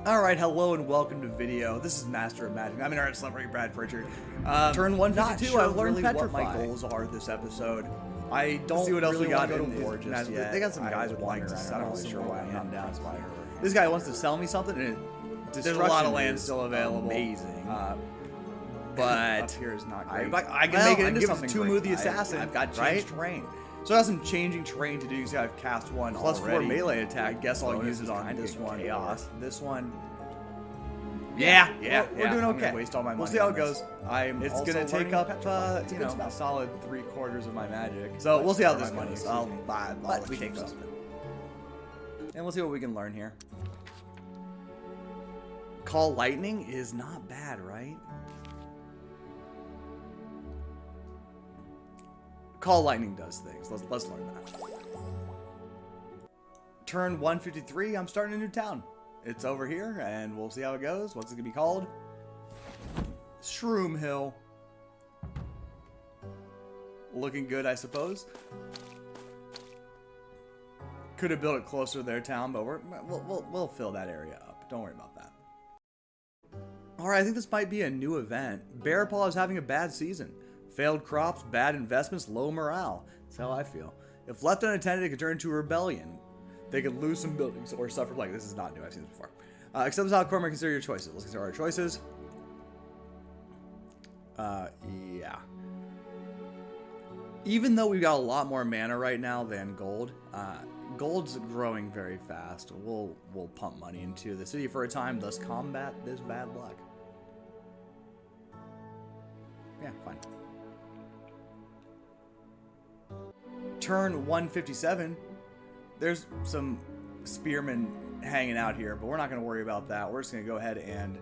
Alright, hello and welcome to video. This is Master of Magic. I'm an art celebrity, Brad Pritchard. Turn 152, sure I've learned really Petrify. what my goals are this episode. I don't see what else really we got want to in go to war these just yet. They got some guys wandering around. I'm not really sure why I'm not down by her. This guy wants to sell me something, and there's a lot of land still available. Amazing. But up here is not I great. can make it into give us something two great. move the assassin. I've got right? changed terrain. So I got some changing terrain to do. You see I've cast one Plus already. 4 melee attack. Guess I'll Bonus use it is on kinda this one. chaos. This one. Yeah, We're doing I'm okay. gonna waste all my money. We'll see how on it this. goes. I'm It's also gonna take learning up, Petrify. you It's know, a solid 3/4 of my magic. So we'll see how this Or my money, goes. excuse I'll me. let we you take go. those. And we'll see what we can learn here. Call lightning is not bad, right? Call lightning does things. Let's learn that. Turn 153. I'm starting a new town. It's over here, and we'll see how it goes. What's it gonna be called? Shroom Hill. Looking good, I suppose. Could have built it closer to their town, but we'll fill that area up. Don't worry about that. Alright, I think this might be a new event. Bear Paw is having a bad season. Failed crops, bad investments, low morale. That's how I feel. If left unattended, it could turn into a rebellion. They could lose some buildings or suffer plague. This is not new. I've seen this before. Accept this outcome and consider your choices. Let's consider our choices. Yeah. Even though we've got a lot more mana right now than gold, gold's growing very fast. We'll pump money into the city for a time, thus combat this bad luck. Yeah, fine. Turn 157. There's some spearmen hanging out here, but we're not going to worry about that. We're just going to go ahead and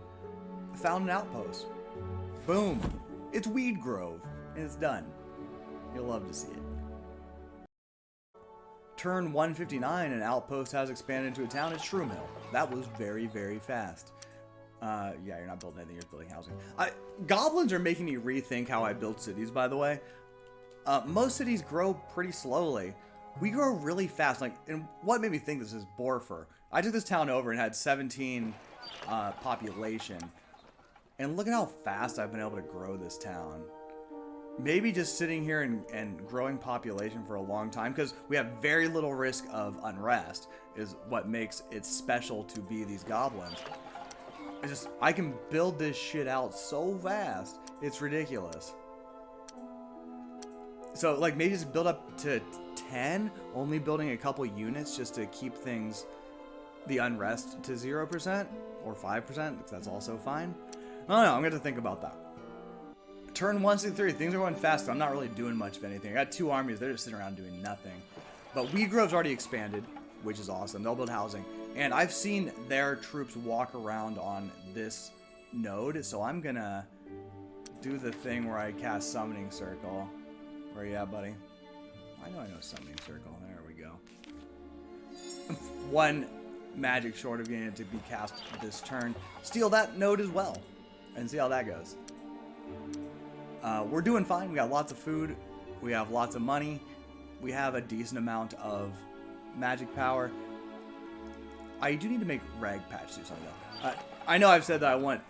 found an outpost. Boom. It's Weed Grove, and it's done. You'll love to see it. Turn 159, an outpost has expanded into a town at Shroom Hill. That was very, very fast. Yeah, you're not building anything, you're building housing. Goblins are making me rethink how I build cities, by the way. Most cities grow pretty slowly. We grow really fast. And what made me think this is Boartown. I took this town over and had 17 population. And look at how fast I've been able to grow this town. Maybe just sitting here and growing population for a long time, because we have very little risk of unrest, is what makes it special to be these goblins. I can build this shit out so fast. It's ridiculous. So, like, maybe just build up to 10, only building a couple units just to keep things, the unrest to 0% or 5%, because that's also fine. I don't know, I'm going to think about that. Turn 163, things are going fast. I'm not really doing much of anything. I got 2 armies, they're just sitting around doing nothing. But Weed Grove's already expanded, which is awesome. They'll build housing. And I've seen their troops walk around on this node, so I'm going to do the thing where I cast Summoning Circle. Where you at, buddy? I know Summoning Circle. There we go. 1 magic short of getting it to be cast this turn. Steal that node as well. And see how that goes. We're doing fine. We got lots of food. We have lots of money. We have a decent amount of magic power. I do need to make Rag Patch do something though. I know I've said that I want...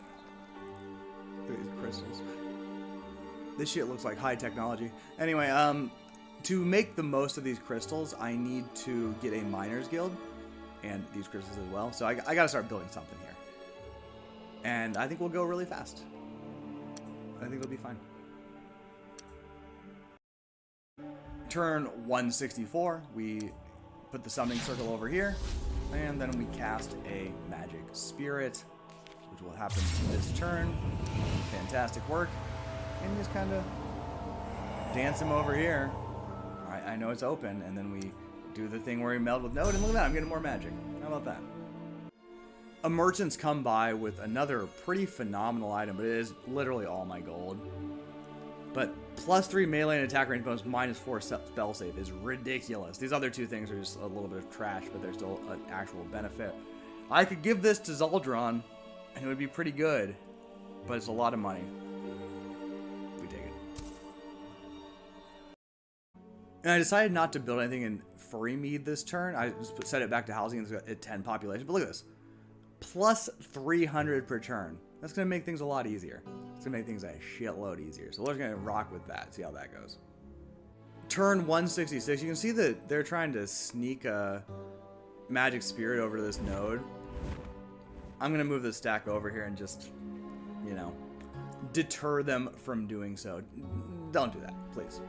Look at these crystals. This shit looks like high technology. Anyway, to make the most of these crystals, I need to get a Miners Guild. And these crystals as well. So I gotta start building something here. And I think we'll go really fast. I think it'll be fine. Turn 164, we put the Summoning Circle over here, and then we cast a Magic Spirit, which will happen this turn. Fantastic work. And just kind of dance him over here. I know it's open, and then we do the thing where we meld with Node, and look at that, I'm getting more magic. How about that? A merchant's come by with another pretty phenomenal item, but it is literally all my gold. But +3 melee and attack range bonus, -4 spell save is ridiculous. These other 2 things are just a little bit of trash, but they're still an actual benefit. I could give this to Zaldron, and it would be pretty good, but it's a lot of money. We take it. And I decided not to build anything in Freemead this turn. I just set it back to housing at 10 population. But look at this. plus 300 per turn. That's going to make things a lot easier. It's going to make things a shitload easier. So we're just going to rock with that, see how that goes. Turn 166, you can see that they're trying to sneak a magic spirit over to this node. I'm going to move the stack over here and just, you know, deter them from doing so. Don't do that, please.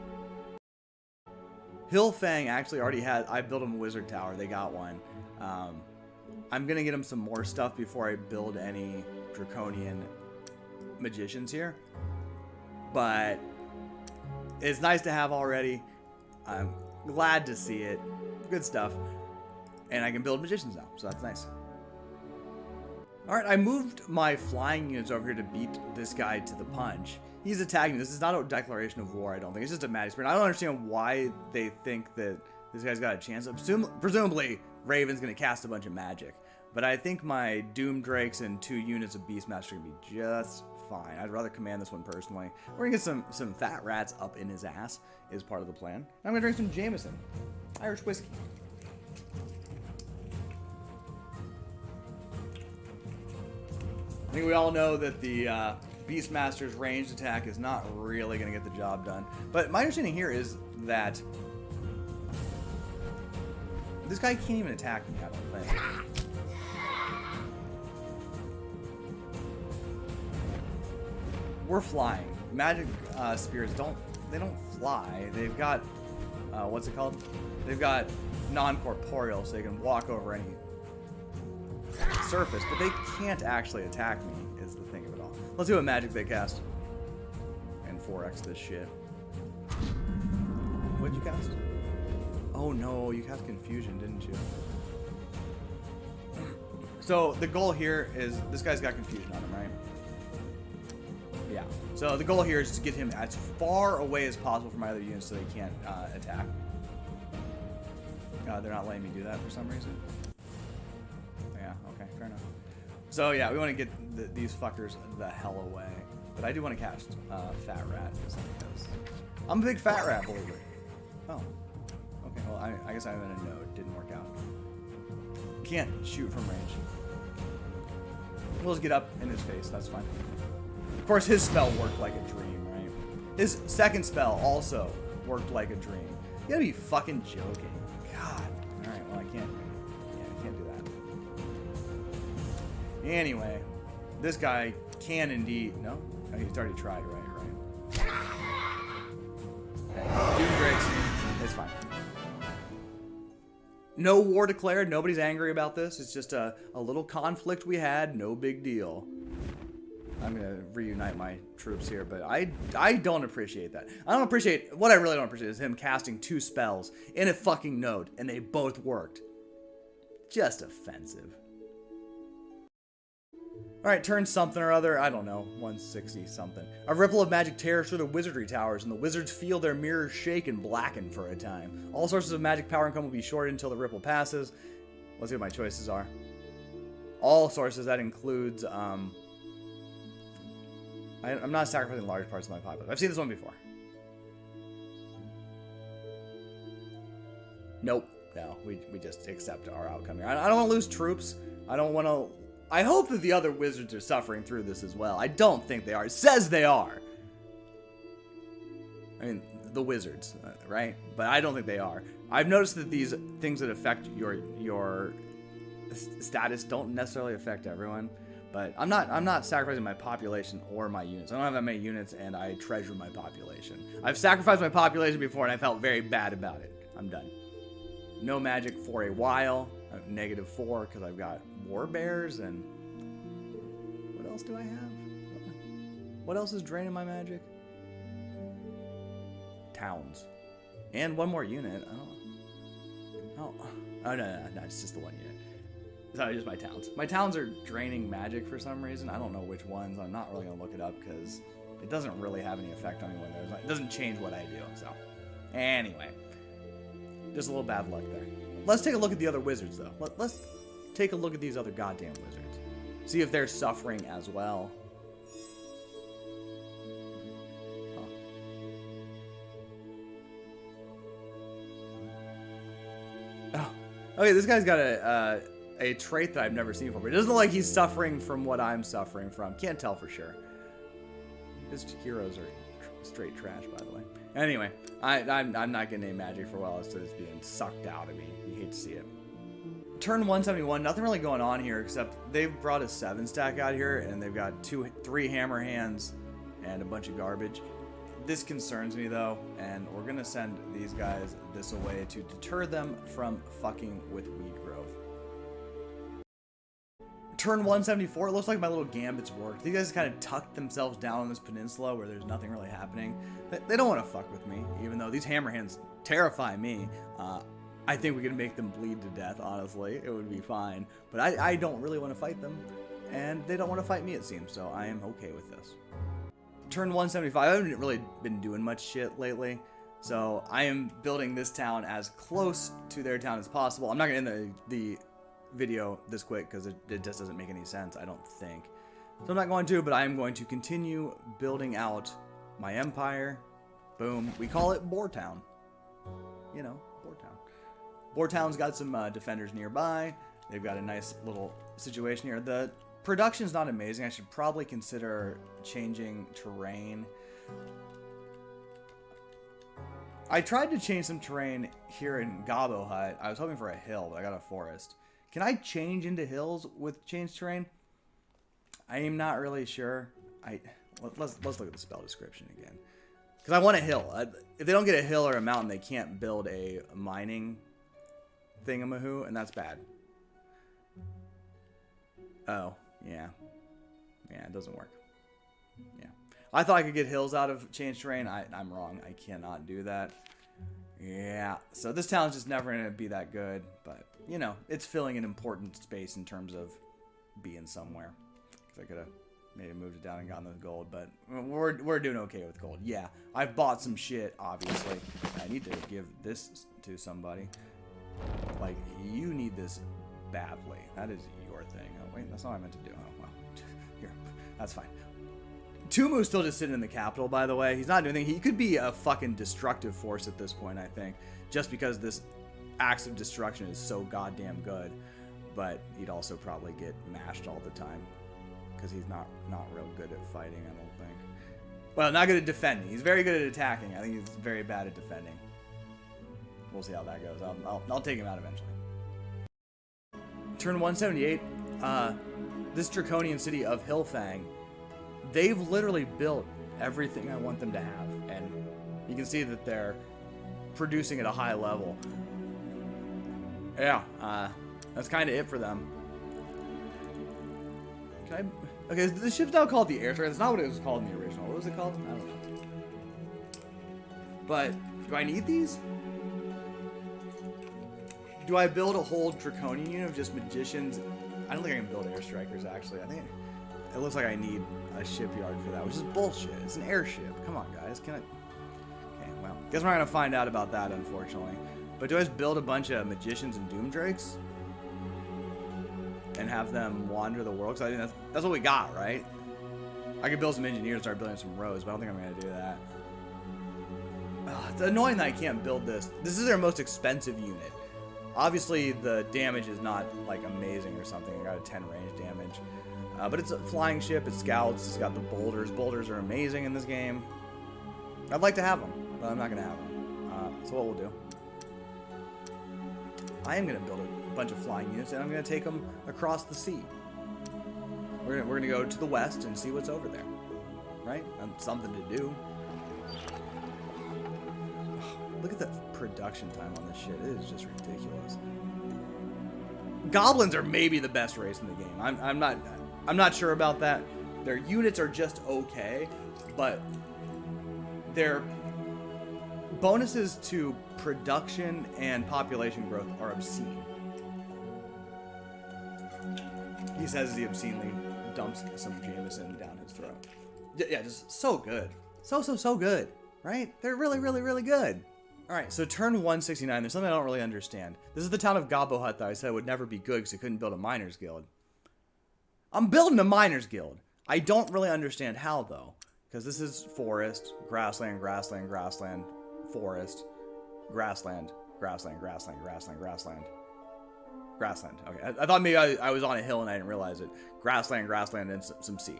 Hillfang actually already had, I built them a wizard tower, they got one. I'm going to get them some more stuff before I build any draconian magicians here. But it's nice to have already. I'm glad to see it. Good stuff. And I can build magicians now, so that's nice. Alright, I moved my flying units over here to beat this guy to the punch. He's attacking. This is not a declaration of war, I don't think. It's just a magic spirit. I don't understand why they think that this guy's got a chance. Presumably, Raven's going to cast a bunch of magic. But I think my Doom Drakes and 2 units of Beastmaster are going to be just fine. I'd rather command this one personally. We're going to get some fat rats up in his ass is part of the plan. I'm going to drink some Jameson. Irish whiskey. I think we all know that the Beastmaster's ranged attack is not really going to get the job done. But my understanding here is that this guy can't even attack me, I don't think. We're flying. Magic spirits don't fly. They've got what's it called? They've got non-corporeal, so they can walk over any surface, but they can't actually attack me, is the thing of it all. Let's see what magic they cast. And 4x this shit. What'd you cast? Oh no, you cast Confusion, didn't you? So the goal here is, this guy's got Confusion on him, right? Yeah. So the goal here is to get him as far away as possible from my other units so they can't attack. They're not letting me do that for some reason. Yeah, okay, fair enough. So yeah, we want to get these fuckers the hell away. But I do want to cast Fat Rat, because I'm a big Fat Rat, believe it. Oh. Okay, well, I guess I'm in a node. Didn't work out. Can't shoot from range. We'll just get up in his face, that's fine. Of course, his spell worked like a dream, right? His second spell also worked like a dream. You gotta be fucking joking. God. Alright, well, I can't do that. Anyway, this guy can indeed. No? Oh, he's already tried, right? Okay. Doom Drakes. It's fine. No war declared. Nobody's angry about this. It's just a little conflict we had. No big deal. I'm going to reunite my troops here, but I don't appreciate that. What I really don't appreciate is him casting 2 spells in a fucking node, and they both worked. Just offensive. Alright, turn something or other. I don't know. 160 something. A ripple of magic tears through the wizardry towers, and the wizards feel their mirrors shake and blacken for a time. All sources of magic power income will be shorted until the ripple passes. Let's see what my choices are. All sources, that includes, I'm not sacrificing large parts of my population. I've seen this one before. Nope. No, we just accept our outcome here. I don't want to lose troops. I don't want to... I hope that the other wizards are suffering through this as well. I don't think they are. It says they are. I mean, the wizards, right? But I don't think they are. I've noticed that these things that affect your status don't necessarily affect everyone. But I'm not sacrificing my population or my units. I don't have that many units, and I treasure my population. I've sacrificed my population before, and I felt very bad about it. I'm done. No magic for a while. I have -4 because I've got war bears, and what else do I have? What else is draining my magic? Towns, and 1 more unit. Oh no, it's just the 1 unit. It's not just my towns. My towns are draining magic for some reason. I don't know which ones. I'm not really gonna look it up because it doesn't really have any effect on me when there's. It doesn't change what I do. So, anyway, just a little bad luck there. Let's take a look at the other wizards, though. Let's take a look at these other goddamn wizards. See if they're suffering as well. Huh. Oh, okay. This guy's got a a trait that I've never seen before. But it doesn't look like he's suffering from what I'm suffering from. Can't tell for sure. His heroes are straight trash, by the way. Anyway, I'm not getting any magic for a while. It's just being sucked out of me. You hate to see it. Turn 171, nothing really going on here except they've brought a 7 stack out here and they've got 3 hammer hands and a bunch of garbage. This concerns me though, and we're gonna send these guys this away to deter them from fucking with weed growth. Turn 174, it looks like my little gambits worked. These guys kind of tucked themselves down on this peninsula where there's nothing really happening. They don't want to fuck with me, even though these hammer hands terrify me. I think we could make them bleed to death, honestly. It would be fine. But I don't really want to fight them. And they don't want to fight me, it seems. So I am okay with this. Turn 175. I haven't really been doing much shit lately. So I am building this town as close to their town as possible. I'm not going to end the video this quick because it just doesn't make any sense, I don't think. So I'm not going to, but I am going to continue building out my empire. Boom. We call it Boartown. You know, Boartown. Boartown's got some defenders nearby. They've got a nice little situation here. The production's not amazing. I should probably consider changing terrain. I tried to change some terrain here in Gobbo Hut. I was hoping for a hill, but I got a forest. Can I change into hills with changed terrain? I am not really sure. Let's look at the spell description again. Because I want a hill. If they don't get a hill or a mountain, they can't build a mining thingamahoo, and that's bad. Oh, yeah. Yeah, it doesn't work. Yeah. I thought I could get hills out of changed terrain. I'm wrong. I cannot do that. Yeah. So this town's just never going to be that good, but, you know, it's filling an important space in terms of being somewhere. Because I could have maybe moved it down and gotten the gold, but we're doing okay with gold. Yeah, I've bought some shit, obviously. I need to give this to somebody. Like, you need this badly. That is your thing. Oh, wait, that's not what I meant to do. Oh, well. Here, that's fine. Tumu's still just sitting in the capital, by the way. He's not doing anything. He could be a fucking destructive force at this point, I think. Just because this axe of destruction is so goddamn good. But he'd also probably get mashed all the time. Because he's not real good at fighting, I don't think. Well, not good at defending. He's very good at attacking. I think he's very bad at defending. We'll see how that goes. I'll take him out eventually. Turn 178. This draconian city of Hillfang, they've literally built everything I want them to have. And you can see that they're producing at a high level. Yeah, that's kind of it for them. Okay, the ship's now called the Air Strike. That's not what it was called in the original. What was it called? I don't know. But, do I need these? Do I build a whole draconian unit of just magicians? I don't think I can build air strikers, actually. I think it looks like I need a shipyard for that, which is bullshit. It's an airship. Come on, guys. Can I? Okay, well, guess we're not going to find out about that, unfortunately. But do I just build a bunch of magicians and doom drakes? And have them wander the world? Because I think that's what we got, right? I could build some engineers and start building some roads, but I don't think I'm going to do that. It's annoying that I can't build this. This is their most expensive unit. Obviously, the damage is not, like, amazing or something. I got a 10 range damage. But it's a flying ship. It scouts. It's got the boulders. Boulders are amazing in this game. I'd like to have them, but I'm not going to have them. So what we'll do, I am going to build a bunch of flying units, and I'm going to take them across the sea. We're going to go to the west and see what's over there. Right? That's something to do. Look at the production time on this shit. It is just ridiculous. Goblins are maybe the best race in the game. I'm not sure about that. Their units are just okay, but their bonuses to production and population growth are obscene. He says as he obscenely dumps some Jameson down his throat. Yeah, just so good. So good. Right? They're really, really, really good. Alright, so turn 169, there's something I don't really understand. This is the town of Gobbo Hut that I said would never be good because I couldn't build a miners guild. I'm building a miners guild. I don't really understand how, though. Because this is forest, grassland, grassland, grassland, forest, grassland, grassland, grassland, grassland, grassland. Grassland. Okay, I thought maybe I was on a hill and I didn't realize it. Grassland, and some sea.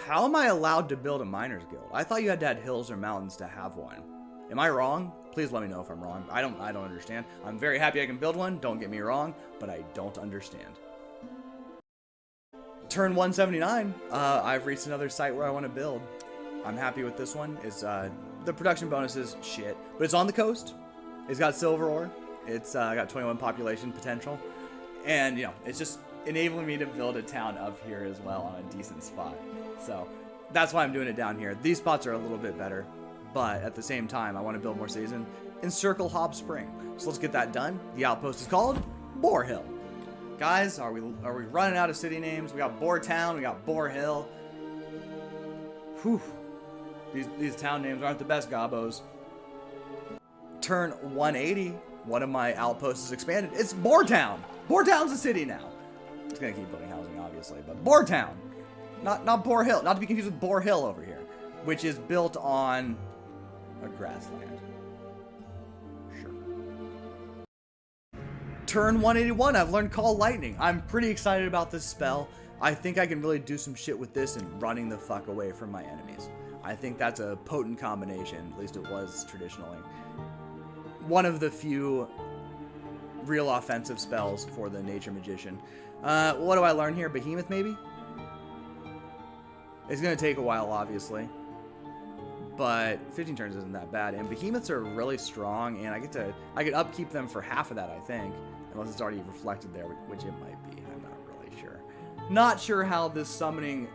How am I allowed to build a miners guild? I thought you had to have hills or mountains to have one. Am I wrong? Please let me know if I'm wrong. I don't understand. I'm very happy I can build one. Don't get me wrong, but I don't understand. Turn 179. I've reached another site where I want to build. I'm happy with this one. It's the production bonus is shit, but it's on the coast. It's got silver ore. It's got 21 population potential, and you know, it's just enabling me to build a town up here as well on a decent spot. So that's why I'm doing it down here. These spots are a little bit better, but at the same time, I want to build more cities and encircle Hob Spring. So let's get that done. The outpost is called Boar Hill. Guys, are we running out of city names? We got Boartown, we got Boar Hill. Whew. These town names aren't the best, gobbos. Turn 180. One of my outposts is expanded. It's Boartown. Boartown's a city now. It's gonna keep building housing, obviously, but Boartown, not Boar Hill, not to be confused with Boar Hill over here, which is built on a grassland. Sure. Turn 181. I've learned Call Lightning. I'm pretty excited about this spell. I think I can really do some shit with this and running the fuck away from my enemies. I think that's a potent combination. At least it was traditionally. One of the few real offensive spells for the Nature Magician. What do I learn here? Behemoth, maybe? It's going to take a while, obviously. But 15 turns isn't that bad. And Behemoths are really strong, and I could upkeep them for half of that, I think. Unless it's already reflected there, which it might be. I'm not really sure. Not sure how this summoning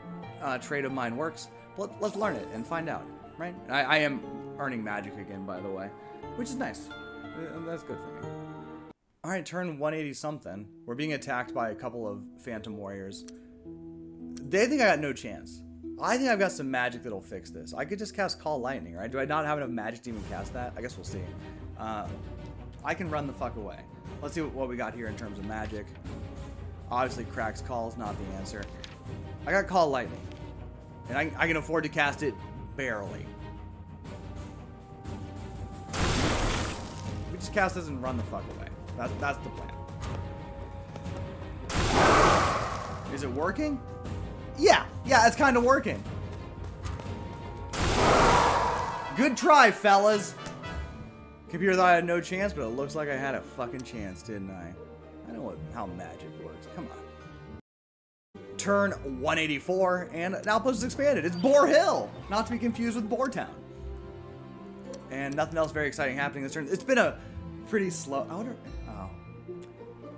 trait of mine works. But let's learn it and find out, right? I am earning magic again, by the way, which is nice. That's good for me. All right, turn 180 something. We're being attacked by a couple of Phantom Warriors. They think I got no chance. I think I've got some magic that'll fix this. I could just cast Call Lightning, right? Do I not have enough magic to even cast that? I guess we'll see. I can run the fuck away. Let's see what we got here in terms of magic. Obviously, Crack's Call is not the answer. I got Call Lightning. And I can afford to cast it barely. We just cast this and run the fuck away. That's the plan. Is it working? Yeah, it's kind of working. Good try, fellas. Computer thought I had no chance, but it looks like I had a fucking chance, didn't I? I know how magic works. Come on. Turn 184, and an outpost is expanded. It's Boar Hill, not to be confused with Boartown. And nothing else very exciting happening this turn. It's been a pretty slow.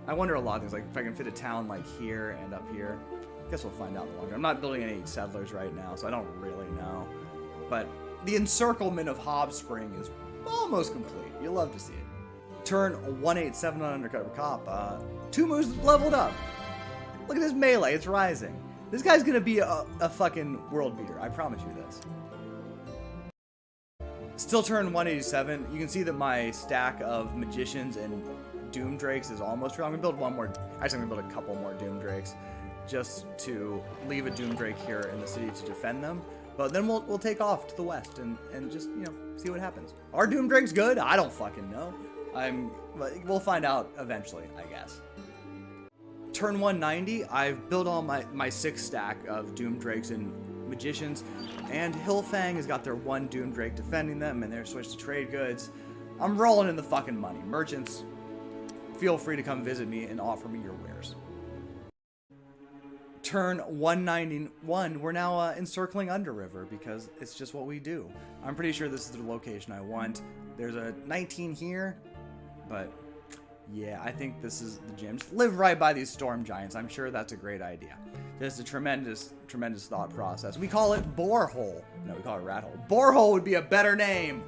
I wonder a lot of things, like if I can fit a town like here and up here. I guess we'll find out in the long run. I'm not building any settlers right now, so I don't really know. But the encirclement of Hob Spring is almost complete. You'll love to see it. Turn 187 on Undercover Cop. 2 moves leveled up. Look at this melee, it's rising. This guy's gonna be a fucking world beater, I promise you this. Still turn 187. You can see that my stack of Magicians and Doom Drakes is almost full. I'm gonna build one more. Actually, I'm gonna build a couple more Doom Drakes just to leave a Doom Drake here in the city to defend them. But then we'll take off to the west and just, you know, see what happens. Are Doom Drakes good? I don't fucking know. We'll find out eventually, I guess. Turn 190, I've built all my 6 stack of Doom Drakes and Magicians, and Hillfang has got their 1 Doom Drake defending them, and they're switched to trade goods. I'm rolling in the fucking money. Merchants, feel free to come visit me and offer me your wares. Turn 191, we're now encircling Underriver because it's just what we do. I'm pretty sure this is the location I want. There's a 19 here, but yeah, I think this is the gym. Just live right by these storm giants. I'm sure that's a great idea. Just a tremendous thought process. We call it Borehole. No, we call it Rat Hole. Borehole would be a better name.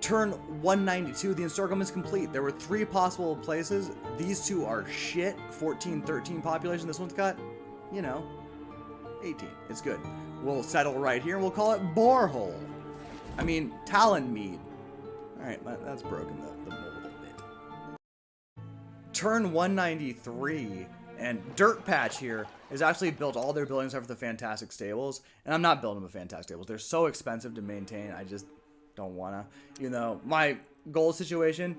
Turn 192, the encirclement is complete. There were 3 possible places. These 2 are shit. 14, 13 population. This one's got, you know, 18. It's good. We'll settle right here. We'll call it Borehole. I mean, Talonmead. All right, that's broken the mold a bit. Turn 193, and Dirt Patch here is actually built all their buildings over the Fantastic Stables, and I'm not building them with Fantastic Stables. They're so expensive to maintain. I just don't wanna. You know, my goal situation,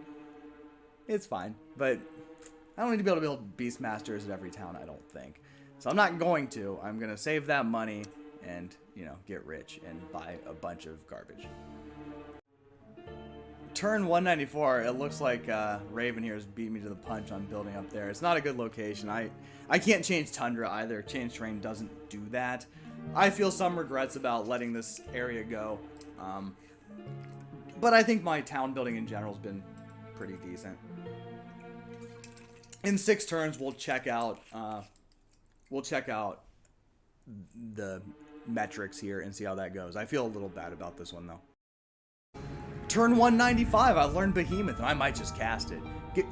It's fine. But I don't need to be able to build Beastmasters at every town, I don't think. So I'm not going to. I'm going to save that money and, you know, get rich and buy a bunch of garbage. Turn 194, it looks like Raven here has beat me to the punch on building up there. It's not a good location. I can't change Tundra either. Change terrain doesn't do that. I feel some regrets about letting this area go. But I think my town building in general has been pretty decent. In 6 turns, we'll check out the metrics here and see how that goes. I feel a little bad about this one though. Turn 195, I learned Behemoth, and I might just cast it.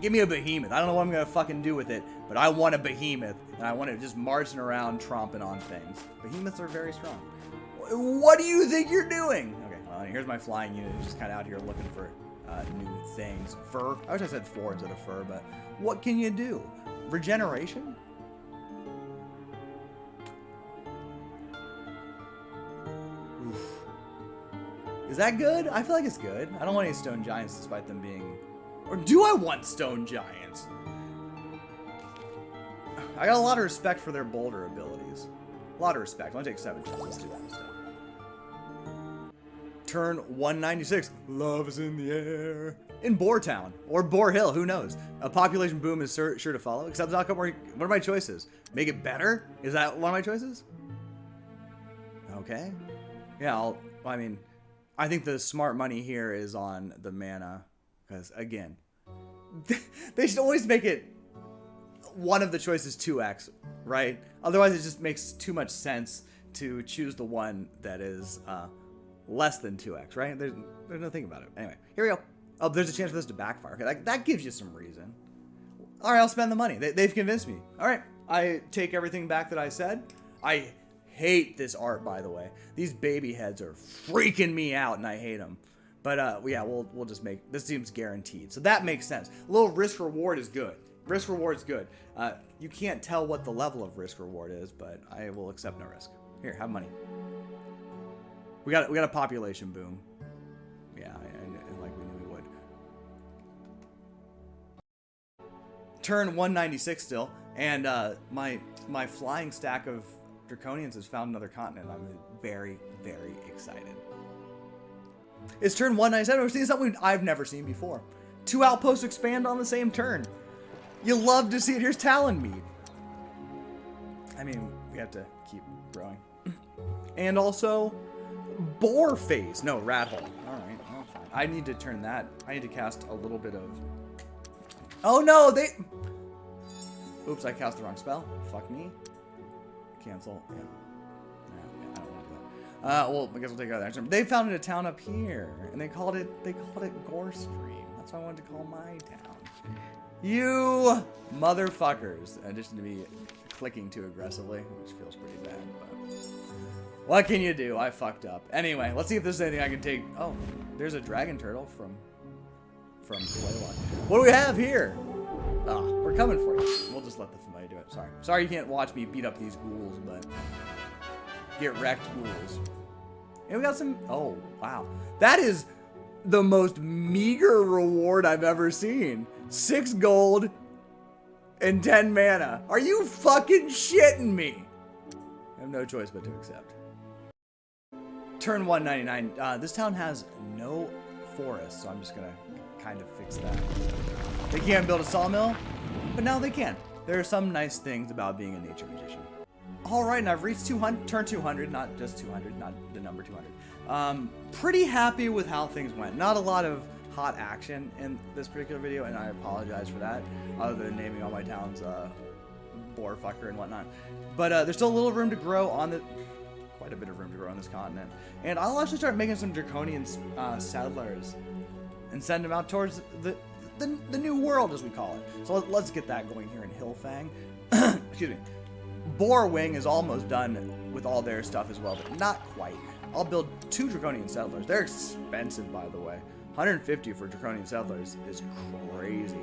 Give me a Behemoth. I don't know what I'm going to fucking do with it, but I want a Behemoth, and I want it just marching around, tromping on things. Behemoths are very strong. What do you think you're doing? Okay, well, here's my flying unit, just kind of out here looking for new things. Fur. I wish I said 4 instead of fur, but what can you do? Regeneration? Oof. Is that good? I feel like it's good. I don't want any stone giants despite them being... Or do I want stone giants? I got a lot of respect for their boulder abilities. A lot of respect. I'm going to take 7 turns. Let's do that instead. Turn 196. Love is in the air. In Boartown. Or Boar Hill. Who knows? A population boom is sure to follow. Except what are my choices? Make it better? Is that one of my choices? Okay. Yeah, I think the smart money here is on the mana, because again, they should always make it one of the choices 2x, right? Otherwise, it just makes too much sense to choose the one that is less than 2x, right? There's no thing about it. Anyway, here we go. Oh, there's a chance for this to backfire. Okay, that gives you some reason. All right, I'll spend the money. They've convinced me. All right, I take everything back that I said. I hate this art, by the way. These baby heads are freaking me out, and I hate them. But yeah, we'll just make this seems guaranteed, so that makes sense. A little risk reward is good. Risk reward is good. You can't tell what the level of risk reward is, but I will accept no risk. Here, have money. We got a population boom. Yeah, and like we knew we would. Turn 196 still, and my flying stack of Draconians has found another continent. I'm very, very excited. It's turn 197. We're seeing something I've never seen before. 2 outposts expand on the same turn. You love to see it. Here's Talonmead. I mean, we have to keep growing. And also, Boar Phase. No, Rat Hole. All right, well, fine. I need to turn that. I need to cast a little bit of... Oh no, they... Oops, I cast the wrong spell. Fuck me. Cancel. Yeah. I don't want to do that. Well, I guess we'll take it out there. They founded a town up here, and they called it Gore Stream. That's what I wanted to call my town. You motherfuckers! In addition to me clicking too aggressively, which feels pretty bad, but what can you do? I fucked up. Anyway, let's see if there's anything I can take. Oh, there's a dragon turtle from Playline. What do we have here? Ah, we're coming for you. We'll just let the familiar do it. Sorry you can't watch me beat up these ghouls, but get wrecked, ghouls. And we got some... Oh, wow. That is the most meager reward I've ever seen. 6 gold and 10 mana. Are you fucking shitting me? I have no choice but to accept. Turn 199. This town has no forest, so I'm just gonna kind of fix that. They can't build a sawmill, but now they can. There are some nice things about being a nature magician. All right, and I've reached turn 200, not just 200, not the number 200. Pretty happy with how things went. Not a lot of hot action in this particular video, and I apologize for that, other than naming all my towns boar fucker and whatnot. But there's still a little room to grow on the... Quite a bit of room to grow on this continent. And I'll actually start making some draconian settlers and send them out towards the new world, as we call it. So let's get that going here in Hillfang. Excuse me. Boarwing is almost done with all their stuff as well, but not quite. I'll build 2 draconian settlers. They're expensive, by the way. 150 for draconian settlers is crazy,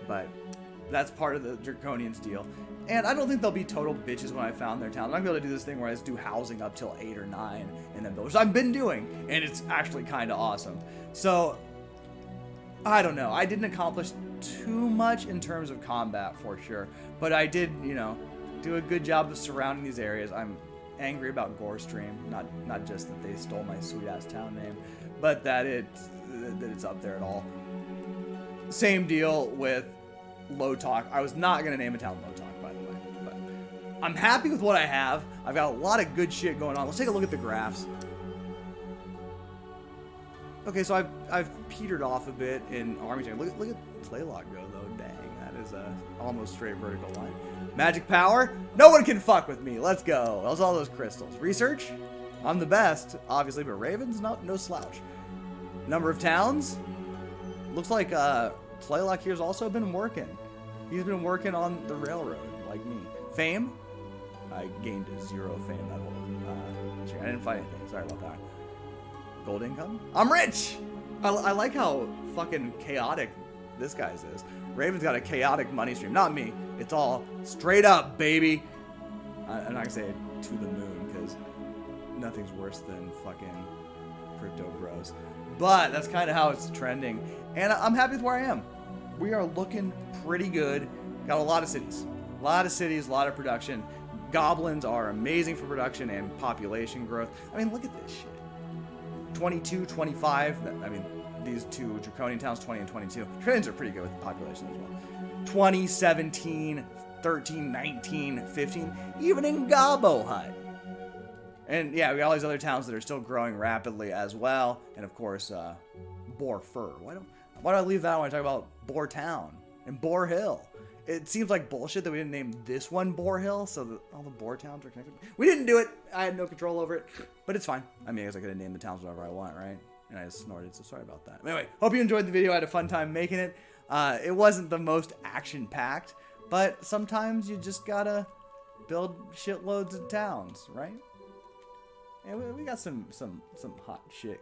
but that's part of the draconians deal. And I don't think they'll be total bitches when I found their town. I'm not going to do this thing where I just do housing up till 8 or 9 and then build, which I've been doing, and it's actually kind of awesome. So I don't know. I didn't accomplish too much in terms of combat for sure, but I did, you know, do a good job of surrounding these areas. I'm angry about Gorestream, not just that they stole my sweet ass town name, but that it's up there at all. Same deal with Low Talk. I was not gonna name a town Low Talk, by the way, but I'm happy with what I have. I've got a lot of good shit going on. Let's take a look at the graphs. Okay, so I've petered off a bit in army tank. Look at Playlock go though. Dang, that is a almost straight vertical line. Magic power, no one can fuck with me. Let's go. How's all those crystals? Research, I'm the best, obviously, but Raven's no slouch. Number of towns, looks like Playlock here's also been working. He's been working on the railroad like me. Fame, I gained 0 fame that whole. I didn't fight anything. Sorry about that. Gold income? I'm rich! I like how fucking chaotic this guy's is. Raven's got a chaotic money stream. Not me. It's all straight up, baby. I'm not gonna say it to the moon, because nothing's worse than fucking crypto bros. But that's kind of how it's trending. And I'm happy with where I am. We are looking pretty good. Got a lot of cities. A lot of cities, a lot of production. Goblins are amazing for production and population growth. I mean, look at this shit. 22, 25. I mean, these two Draconian towns, 20 and 22. Draconians are pretty good with population as well. 20, 17, 13, 19, 15. Even in Gobbo Hut. And yeah, we got all these other towns that are still growing rapidly as well. And of course, Boar Fur. Why do I leave that when I talk about Boartown and Boar Hill? It seems like bullshit that we didn't name this one Boar Hill, so that all the Boar towns are connected. We didn't do it. I had no control over it, but it's fine. I mean, I guess I could have named the towns whatever I want, right? And I just snorted, so sorry about that. Anyway, hope you enjoyed the video. I had a fun time making it. It wasn't the most action-packed, but sometimes you just gotta build shitloads of towns, right? And we got some hot shit.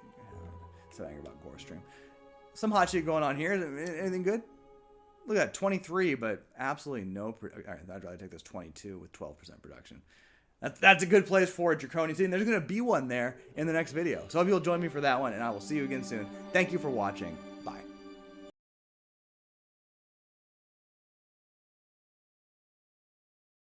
So angry about Gorestream. Some hot shit going on here. Anything good? Look at that, 23, but absolutely no. All right, I'd rather take this 22 with 12% production. That's a good place for a Draconian city. And there's going to be one there in the next video. So I hope you'll join me for that one, and I will see you again soon. Thank you for watching.